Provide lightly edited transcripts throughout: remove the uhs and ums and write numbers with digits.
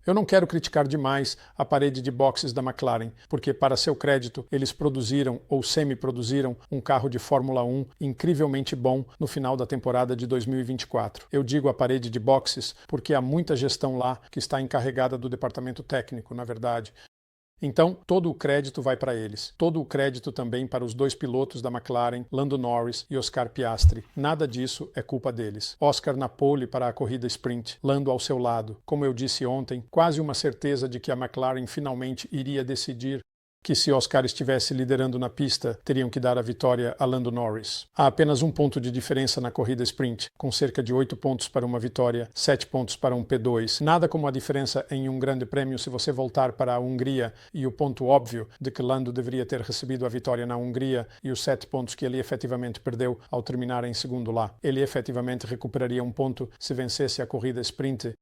Eu não quero criticar demais a parede de boxes da McLaren, porque, para seu crédito, eles produziram ou semi-produziram um carro de Fórmula 1 incrivelmente bom no final da temporada de 2024. Eu digo a parede de boxes porque há muita gestão lá que está encarregada do departamento técnico, na verdade. Então, todo o crédito vai para eles. Todo o crédito também para os dois pilotos da McLaren, Lando Norris e Oscar Piastri. Nada disso é culpa deles. Oscar na pole para a corrida sprint, Lando ao seu lado. Como eu disse ontem, quase uma certeza de que a McLaren finalmente iria decidir que se Oscar estivesse liderando na pista, teriam que dar a vitória a Lando Norris. Há apenas um ponto de diferença na corrida sprint, com cerca de 8 pontos para uma vitória, 7 pontos para um P2. Nada como a diferença em um grande prêmio se você voltar para a Hungria e o ponto óbvio de que Lando deveria ter recebido a vitória na Hungria e os 7 pontos que ele efetivamente perdeu ao terminar em segundo lá. Ele efetivamente recuperaria um ponto se vencesse a corrida sprint.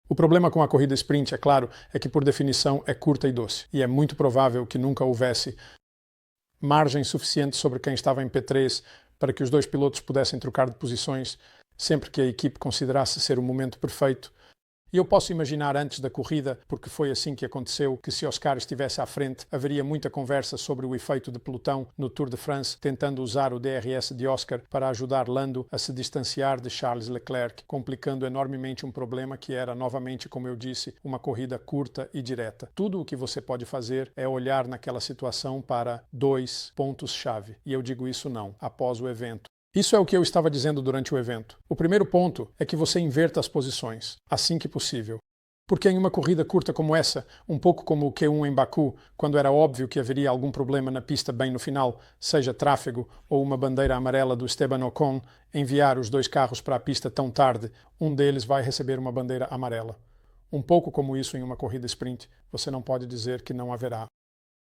O problema com a corrida sprint, é claro, é que por definição é curta e doce, e é muito provável que nunca houvesse margem suficiente sobre quem estava em P3 para que os dois pilotos pudessem trocar de posições sempre que a equipe considerasse ser o momento perfeito. E eu posso imaginar antes da corrida, porque foi assim que aconteceu, que se Oscar estivesse à frente, haveria muita conversa sobre o efeito de pelotão no Tour de France, tentando usar o DRS de Oscar para ajudar Lando a se distanciar de Charles Leclerc, complicando enormemente um problema que era, novamente, como eu disse, uma corrida curta e direta. Tudo o que você pode fazer é olhar naquela situação para 2 pontos-chave. E eu digo isso não, após o evento. Isso é o que eu estava dizendo durante o evento. O primeiro ponto é que você inverta as posições, assim que possível. Porque em uma corrida curta como essa, um pouco como o Q1 em Baku, quando era óbvio que haveria algum problema na pista bem no final, seja tráfego ou uma bandeira amarela do Esteban Ocon, enviar os dois carros para a pista tão tarde, um deles vai receber uma bandeira amarela. Um pouco como isso em uma corrida sprint, você não pode dizer que não haverá.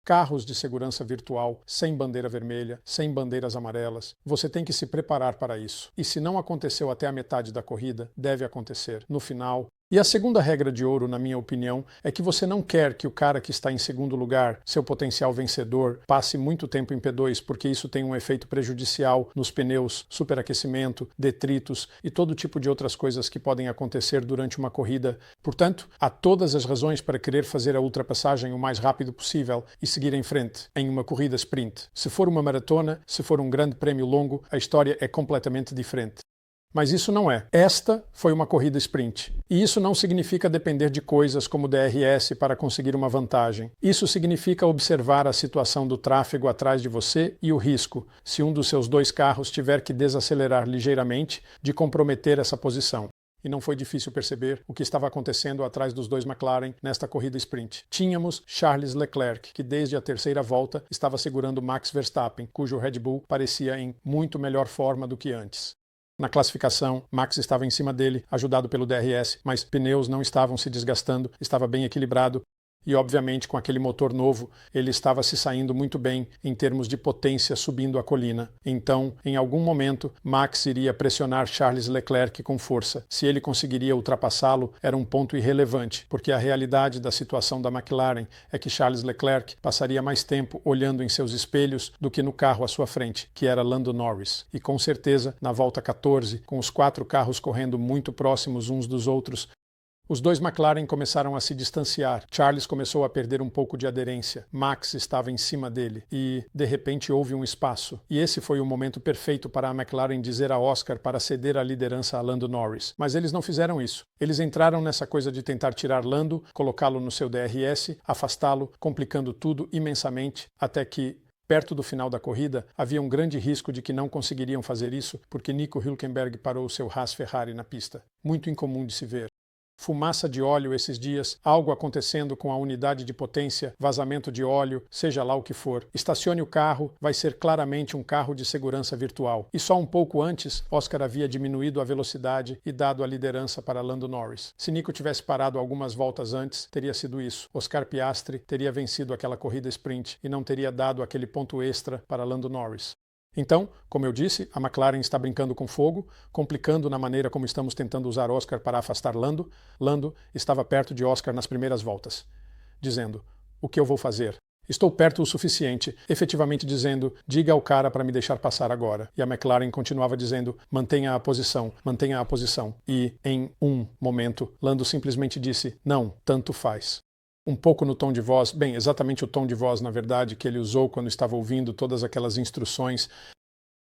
Carros de segurança virtual, sem bandeira vermelha, sem bandeiras amarelas. Você tem que se preparar para isso. E se não aconteceu até a metade da corrida, deve acontecer no final. E a segunda regra de ouro, na minha opinião, é que você não quer que o cara que está em segundo lugar, seu potencial vencedor, passe muito tempo em P2, porque isso tem um efeito prejudicial nos pneus, superaquecimento, detritos e todo tipo de outras coisas que podem acontecer durante uma corrida. Portanto, há todas as razões para querer fazer a ultrapassagem o mais rápido possível e seguir em frente em uma corrida sprint. Se for uma maratona, se for um grande prémio longo, a história é completamente diferente. Mas isso não é. Esta foi uma corrida sprint. E isso não significa depender de coisas como DRS para conseguir uma vantagem. Isso significa observar a situação do tráfego atrás de você e o risco, se um dos seus dois carros tiver que desacelerar ligeiramente, de comprometer essa posição. E não foi difícil perceber o que estava acontecendo atrás dos dois McLaren nesta corrida sprint. Tínhamos Charles Leclerc, que desde a terceira volta estava segurando Max Verstappen, cujo Red Bull parecia em muito melhor forma do que antes. Na classificação, Max estava em cima dele, ajudado pelo DRS, mas pneus não estavam se desgastando, estava bem equilibrado. E, obviamente, com aquele motor novo, ele estava se saindo muito bem em termos de potência subindo a colina. Então, em algum momento, Max iria pressionar Charles Leclerc com força. Se ele conseguiria ultrapassá-lo, era um ponto irrelevante, porque a realidade da situação da McLaren é que Charles Leclerc passaria mais tempo olhando em seus espelhos do que no carro à sua frente, que era Lando Norris. E, com certeza, na volta 14, com os 4 carros correndo muito próximos uns dos outros, os dois McLaren começaram a se distanciar. Charles começou a perder um pouco de aderência. Max estava em cima dele e, de repente, houve um espaço. E esse foi o momento perfeito para a McLaren dizer a Oscar para ceder a liderança a Lando Norris. Mas eles não fizeram isso. Eles entraram nessa coisa de tentar tirar Lando, colocá-lo no seu DRS, afastá-lo, complicando tudo imensamente, até que, perto do final da corrida, havia um grande risco de que não conseguiriam fazer isso, porque Nico Hülkenberg parou o seu Haas Ferrari na pista. Muito incomum de se ver. Fumaça de óleo esses dias, algo acontecendo com a unidade de potência, vazamento de óleo, seja lá o que for. Estacione o carro, vai ser claramente um carro de segurança virtual. E só um pouco antes, Oscar havia diminuído a velocidade e dado a liderança para Lando Norris. Se Nico tivesse parado algumas voltas antes, teria sido isso. Oscar Piastri teria vencido aquela corrida sprint e não teria dado aquele ponto extra para Lando Norris. Então, como eu disse, a McLaren está brincando com fogo, complicando na maneira como estamos tentando usar Oscar para afastar Lando. Lando estava perto de Oscar nas primeiras voltas, dizendo: "O que eu vou fazer?" estou perto o suficiente, efetivamente dizendo, diga ao cara para me deixar passar agora. E a McLaren continuava dizendo, mantenha a posição, mantenha a posição. E, em um momento, Lando simplesmente disse, não, tanto faz. Um pouco no tom de voz, bem, exatamente o tom de voz, na verdade, que ele usou quando estava ouvindo todas aquelas instruções,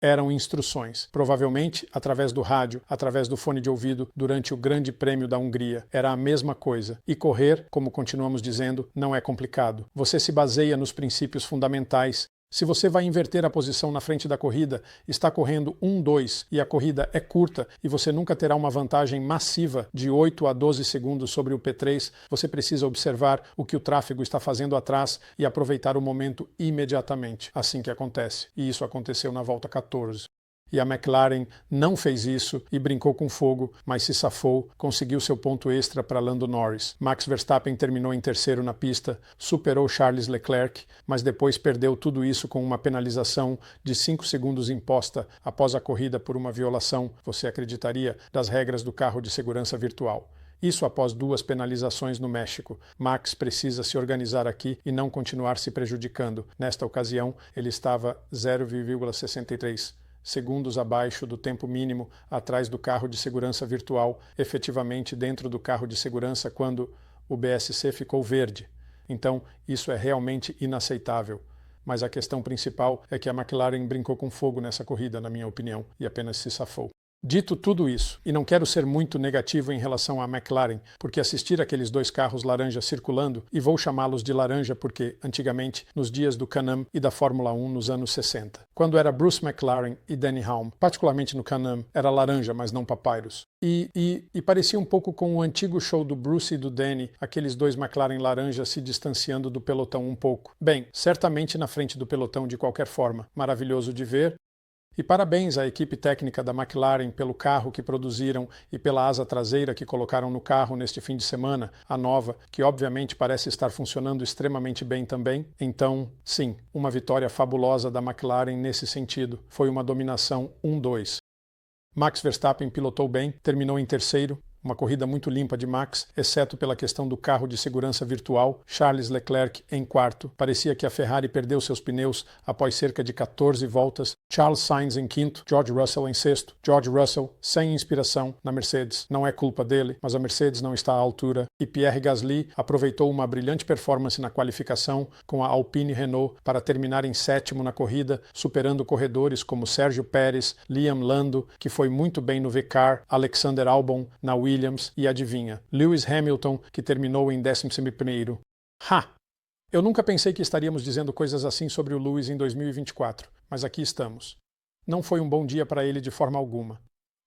eram instruções, provavelmente através do rádio, através do fone de ouvido, durante o Grande Prêmio da Hungria. Era a mesma coisa. E correr, como continuamos dizendo, não é complicado. Você se baseia nos princípios fundamentais. Se você vai inverter a posição na frente da corrida, está correndo 1-2 e a corrida é curta e você nunca terá uma vantagem massiva de 8 a 12 segundos sobre o P3, você precisa observar o que o tráfego está fazendo atrás e aproveitar o momento imediatamente. Assim que acontece. E isso aconteceu na volta 14. E a McLaren não fez isso e brincou com fogo, mas se safou, conseguiu seu ponto extra para Lando Norris. Max Verstappen terminou em terceiro na pista, superou Charles Leclerc, mas depois perdeu tudo isso com uma penalização de 5 segundos imposta após a corrida por uma violação, você acreditaria, das regras do carro de segurança virtual. Isso após 2 penalizações no México. Max precisa se organizar aqui e não continuar se prejudicando. Nesta ocasião, ele estava 0,63 segundos abaixo do tempo mínimo atrás do carro de segurança virtual, efetivamente dentro do carro de segurança quando o BSC ficou verde. Então, isso é realmente inaceitável. Mas a questão principal é que a McLaren brincou com fogo nessa corrida, na minha opinião, e apenas se safou. Dito tudo isso, e não quero ser muito negativo em relação à McLaren, porque assistir aqueles 2 carros laranja circulando, e vou chamá-los de laranja porque, antigamente, nos dias do Can-Am e da Fórmula 1 nos anos 60, quando era Bruce McLaren e Denny Hulme, particularmente no Can-Am, era laranja, mas não papyrus. E parecia um pouco com o antigo show do Bruce e do Denny, aqueles 2 McLaren laranja se distanciando do pelotão um pouco. Bem, certamente na frente do pelotão de qualquer forma. Maravilhoso de ver. E parabéns à equipe técnica da McLaren pelo carro que produziram e pela asa traseira que colocaram no carro neste fim de semana, a nova, que obviamente parece estar funcionando extremamente bem também. Então, sim, uma vitória fabulosa da McLaren nesse sentido. Foi uma dominação 1-2. Max Verstappen pilotou bem, terminou em terceiro. Uma corrida muito limpa de Max, exceto pela questão do carro de segurança virtual. Charles Leclerc em quarto. Parecia que a Ferrari perdeu seus pneus após cerca de 14 voltas. Charles Sainz em quinto. George Russell em sexto. George Russell sem inspiração na Mercedes. Não é culpa dele, mas a Mercedes não está à altura. E Pierre Gasly aproveitou uma brilhante performance na qualificação com a Alpine Renault para terminar em sétimo na corrida, superando corredores como Sérgio Pérez, Liam Lando, que foi muito bem no VCAR, Alexander Albon na Williams e adivinha, Lewis Hamilton, que terminou em 11º. Eu nunca pensei que estaríamos dizendo coisas assim sobre o Lewis em 2024, mas aqui estamos. Não foi um bom dia para ele de forma alguma.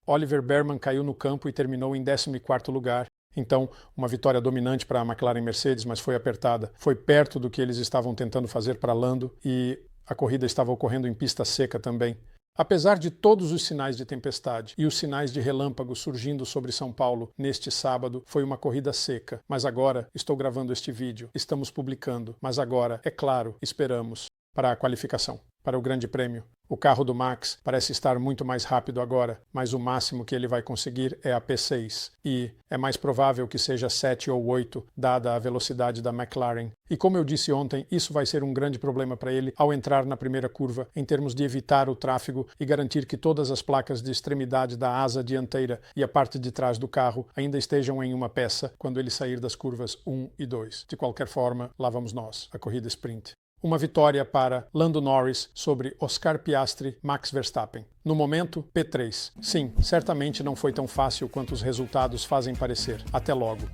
Oliver Behrman caiu no campo e terminou em 14º lugar. Então, uma vitória dominante para a McLaren Mercedes, mas foi apertada. Foi perto do que eles estavam tentando fazer para Lando e a corrida estava ocorrendo em pista seca também. Apesar de todos os sinais de tempestade e os sinais de relâmpago surgindo sobre São Paulo neste sábado, foi uma corrida seca. Mas agora estou gravando este vídeo, estamos publicando. Mas agora, é claro, esperamos para a qualificação, para o Grande Prêmio. O carro do Max parece estar muito mais rápido agora, mas o máximo que ele vai conseguir é a P6. E é mais provável que seja 7 ou 8, dada a velocidade da McLaren. E como eu disse ontem, isso vai ser um grande problema para ele ao entrar na primeira curva, em termos de evitar o tráfego e garantir que todas as placas de extremidade da asa dianteira e a parte de trás do carro ainda estejam em uma peça quando ele sair das curvas 1 e 2. De qualquer forma, lá vamos nós, a corrida sprint. Uma vitória para Lando Norris sobre Oscar Piastri, Max Verstappen. No momento, P3. Sim, certamente não foi tão fácil quanto os resultados fazem parecer. Até logo.